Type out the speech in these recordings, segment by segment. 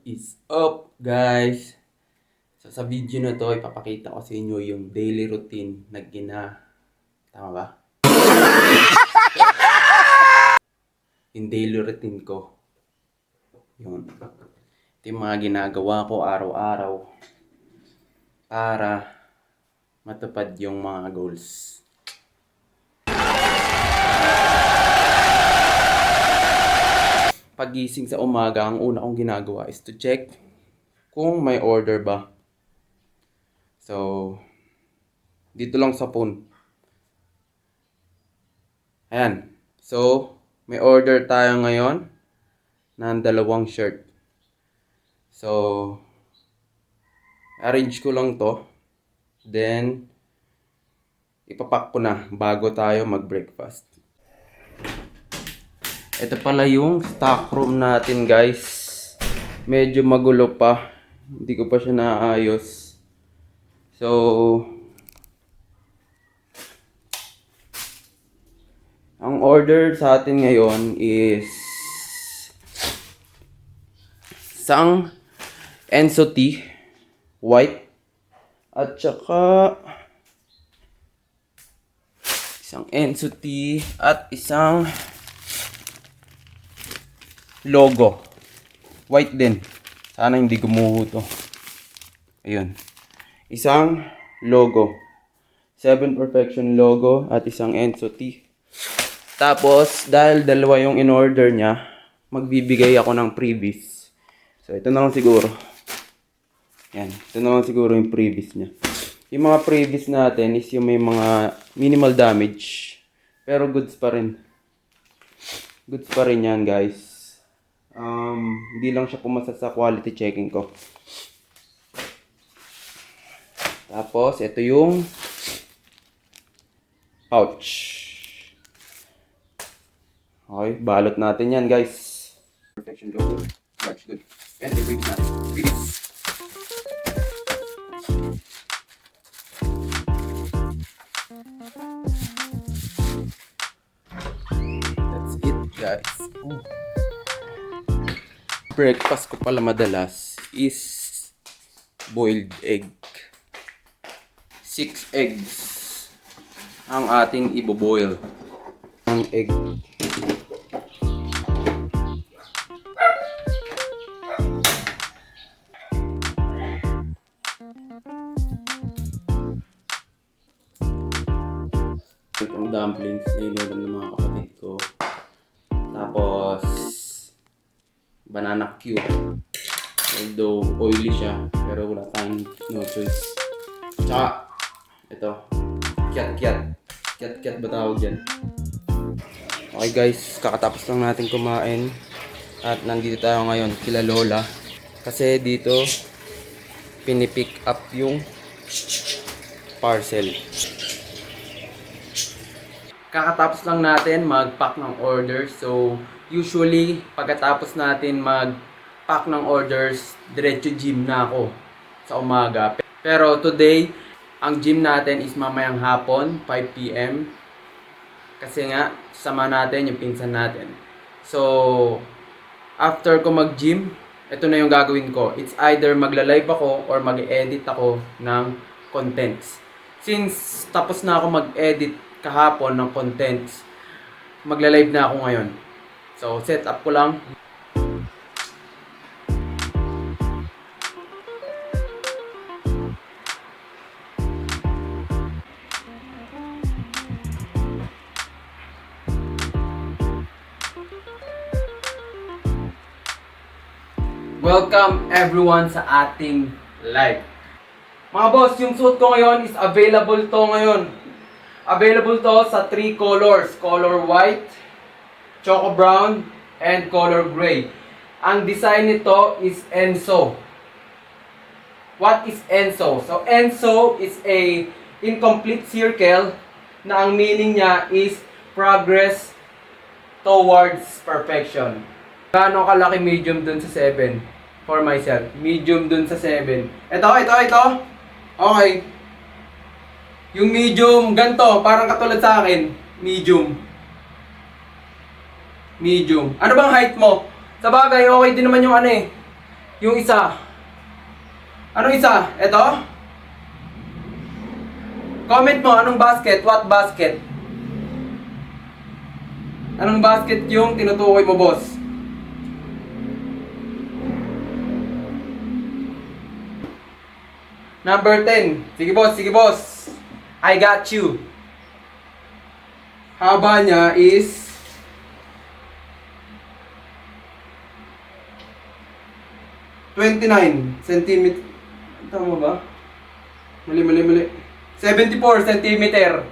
Is up, guys? So, sa video na to, ipapakita ko sa inyo yung daily routine na Tama ba? Yung daily routine ko. Yun. Ito yung mga ginagawa ko araw-araw para matupad yung mga goals. Pagising sa umaga, ang una kong ginagawa is to check kung may order ba. So, dito lang sa phone. Ayan. So, may order tayo ngayon ng 2 shirt. So, arrange ko lang to. Then, ipapak ko na bago tayo mag-breakfast. Ito pala yung stock room natin, guys. Medyo magulo pa. Hindi ko pa siya naayos. So, ang order sa atin ngayon is isang Enso tea, white, at saka isang Enso tea at isang logo. White din. Sana hindi gumuho to. Ayun. Isang logo. 7 Perfection logo at isang Enso tea. Tapos, dahil dalawa yung in-order niya, magbibigay ako ng freebies. So, ito na lang siguro. Yan. Ito na lang siguro yung freebies niya. Yung mga freebies natin is yung may mga minimal damage. Pero goods pa rin. Goods pa rin yan, guys. Hindi lang siya pumasa sa quality checking ko. Tapos, ito yung pouch. Okay, balot natin yan, guys. Perfection logo. Large good. And i-break natin. Release. That's it, guys. Ooh. Breakfast ko pala madalas is boiled egg. 6 eggs ang ating iboboil. Ang egg. Ang dumplings na iniwan ng mga kapatid ko. Tapos, banana cue. Although oily siya, pero wala tayong no choice. Tsaka, ito, kiat-kiat. Kiat-kiat ba tawag dyan? Okay guys, kakatapos lang natin kumain. At nandito tayo ngayon kila Lola. Kasi dito, pinipick up yung parcel. Kakatapos lang natin mag-pack ng orders. So, usually, pagkatapos natin mag-pack ng orders, diretso gym na ako sa umaga. Pero today, ang gym natin is mamayang hapon, 5 PM. Kasi nga, sama natin yung pinsan natin. So, after ko mag-gym, ito na yung gagawin ko. It's either magla-live ako or mag-edit ako ng contents. Since tapos na ako mag-edit kahapon ng contents, magla-live na ako ngayon. So, set up ko lang. Welcome everyone sa ating live. Mga boss, yung suit ko ngayon is available to ngayon. Available to sa 3 colors. Color white, choco brown, and color gray. Ang design nito is Enso. What is Enso? So, Enso is a incomplete circle na ang meaning niya is progress towards perfection. Gaano kalaki medium dun sa 7? For myself. Medium dun sa 7. Ito. Okay. Yung medium, ganito, parang katulad sa akin. Medium. Ano bang height mo? Sa bagay, okay din naman yung ano eh. Yung isa. Anong isa? Ito? Comment mo, anong basket? What basket? Anong basket yung tinutukoy mo, boss? Number 10. Sige, boss. Sige, boss. I got you. Haba niya is 29 centimeter. Tama ba? Mali. 74 centimeter.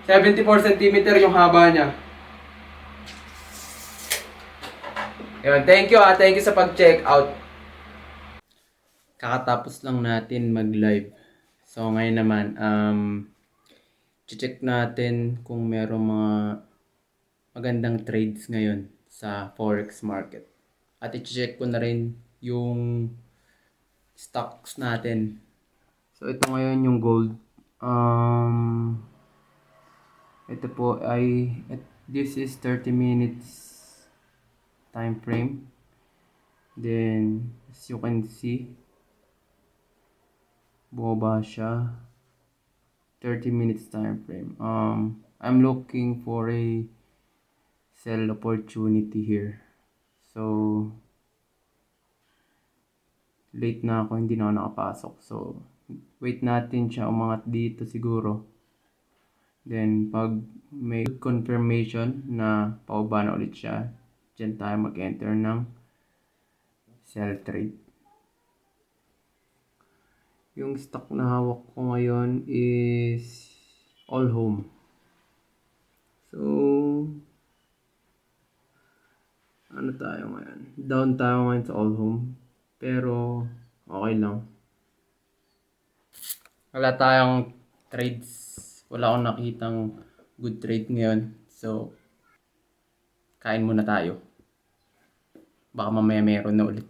74 centimeter yung haba niya. Yun, thank you Thank you sa pag-check out. Kakatapos lang natin mag-live. So ngayon naman, check natin kung merong mga magandang trades ngayon sa forex market. At i-check ko na rin yung stocks natin. So ito ngayon yung gold. Ito po ay this is 30 minutes time frame. Then as you can see, bumaba siya. 30 minutes time frame. I'm looking for a sell opportunity here. So late na ako, hindi na ako nakapasok. So wait natin siya umangat dito siguro. Then pag may confirmation na paubaba na ulit siya, dyan tayo mag-enter ng sell trade. Yung stock na hawak ko ngayon is All Home. So ano tayo ngayon? Down tayo ngayon sa All Home. Pero okay lang. Wala tayong trades. Wala akong nakitang good trade ngayon. So kain muna tayo. Baka mamaya meron na ulit.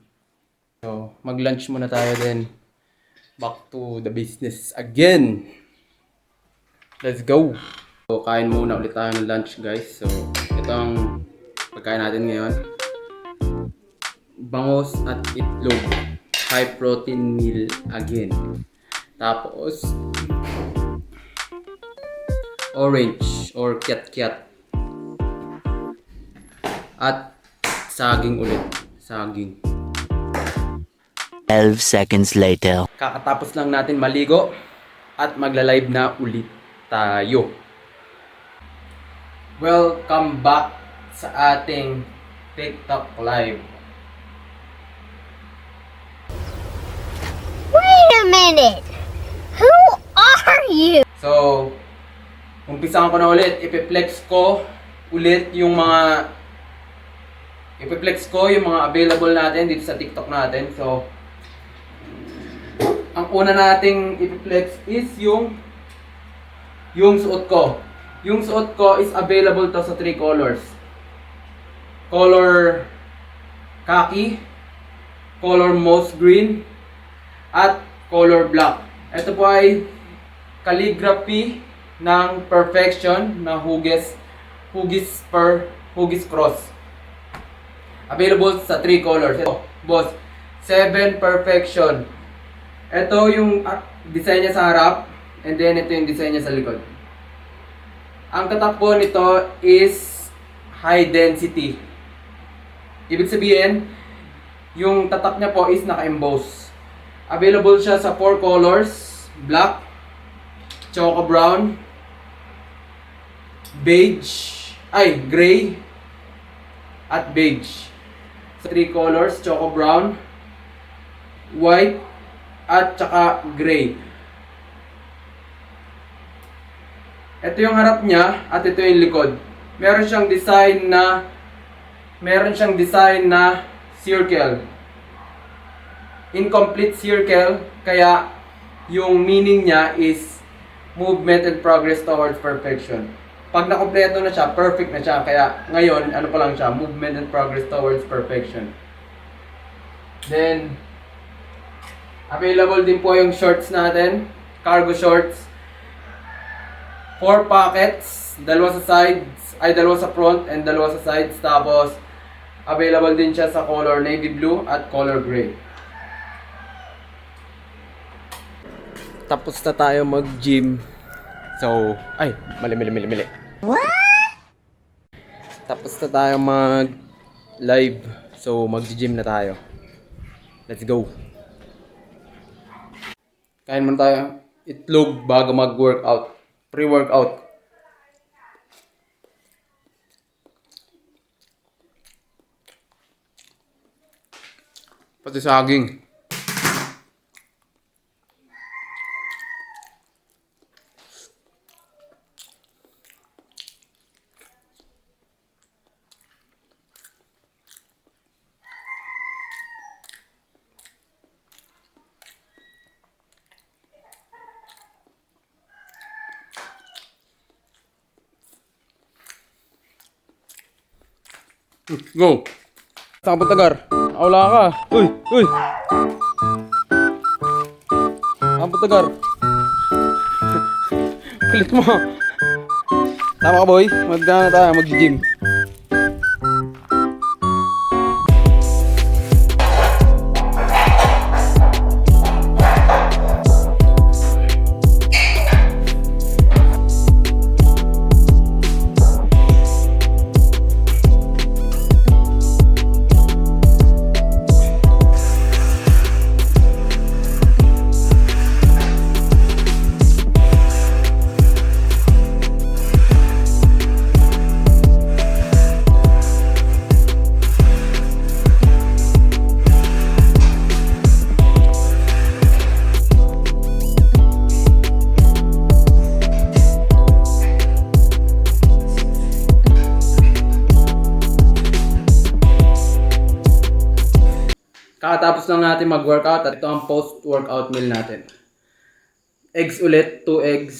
So mag-lunch muna tayo din. Back to the business again. Let's go. So kain muna ulit tayo ng lunch, guys. So ito ang pagkain natin ngayon. Bangos at itlog. High protein meal again. Tapos orange or kiat-kiat. At saging ulit. Saging. 12 seconds later. Kakatapos lang natin maligo at magla-live na ulit tayo. Welcome back sa ating TikTok live. Wait a minute! Who are you? So, umpisahan ko na ulit. Ipiplex ko ulit yung mga available natin dito sa TikTok natin. So, ang una nating ipiplex is yung suot ko. Yung suot ko is available to sa 3 colors. Color khaki, color moss green, at color black. Ito po ay calligraphy ng perfection na hugis cross. Available sa 3 colors. Ito, boss, 7 perfection. Ito yung design niya sa harap, and then ito yung design niya sa likod. Ang tatak nito is high density. Ibig sabihin, yung tatak niya po is naka-emboss. Available siya sa 4 colors: black, choco brown, gray, at beige. Sa 3 colors: choco brown, white, at saka gray. Ito yung harap niya at ito yung likod. Meron siyang design na circle. Incomplete circle, kaya yung meaning niya is movement and progress towards perfection. Pag nakompleto na siya, perfect na siya. Kaya ngayon, ano pa lang siya, movement and progress towards perfection. Then available din po yung shorts natin, cargo shorts. 4 pockets, dalawa sa front and dalawa sa sides. Tapos available din siya sa color navy blue at color gray. Tapos na tayo mag-gym. So, ay, mali. Tapos na tayo mag-live. So, mag-gym na tayo. Let's go. Kain muna tayo itlog bago mag-workout. Pre-workout. Pati saging. Go! Saan ka tagar? Wala ka. Uy! Saan ka tagar? Kulit mo. Tama ka boy, magdana tayo, mag-gym. Kakatapos lang natin mag-workout at ito ang post-workout meal natin. Eggs ulit, 2 eggs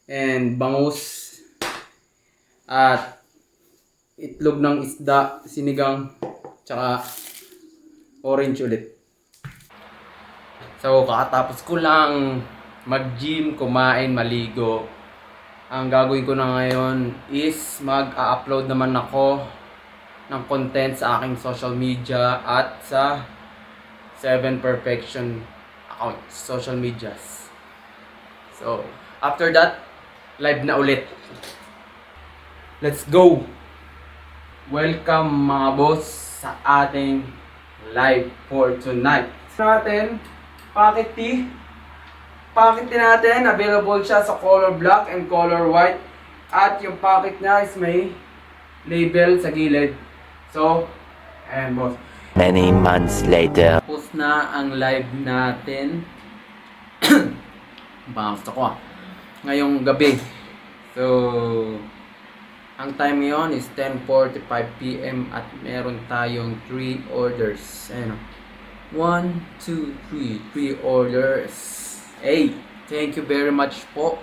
and bangus at itlog ng isda, sinigang, tsaka orange ulit. So kakatapos ko lang mag-gym, kumain, maligo. Ang gagawin ko na ngayon is mag-upload naman ako ng content sa aking social media at sa 7 Perfection account, social medias. So, after that, live na ulit. Let's go! Welcome mga boss sa ating live for tonight. Natin, packet tea. Packet tea natin, available siya sa color black and color white. At yung packet niya is may label sa gilid. So, ayan boss. Many months later. Tapos na ang live natin. Baka gusto ko ngayong gabi. So, ang time ngayon is 10:45 PM at meron tayong 3 orders. Ayan o. 1, 2, 3 orders. Hey, thank you very much po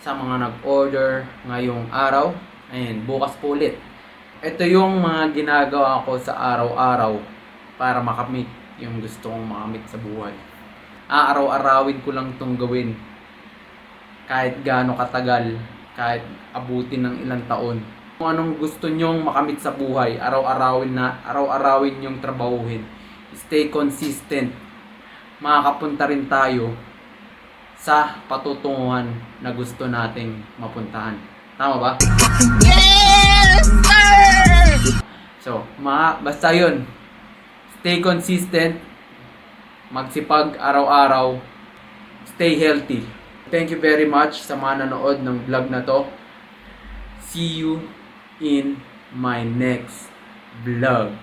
sa mga nag-order ngayong araw. Ayan, bukas po ulit. Ito yung mga ginagawa ko sa araw-araw para makamit yung gusto kong makamit sa buhay. Aaraw-arawin ko lang itong gawin. Kahit gaano katagal, kahit abutin ng ilang taon. Kung anong gusto nyong makamit sa buhay, araw-arawin nyong trabahuhin. Stay consistent. Makakapunta rin tayo sa patutunguhan na gusto nating mapuntahan. Tama ba? Yes, sir! So, basta yun. Stay consistent, magsipag araw-araw, stay healthy. Thank you very much sa mga nanood ng vlog na to. See you in my next vlog.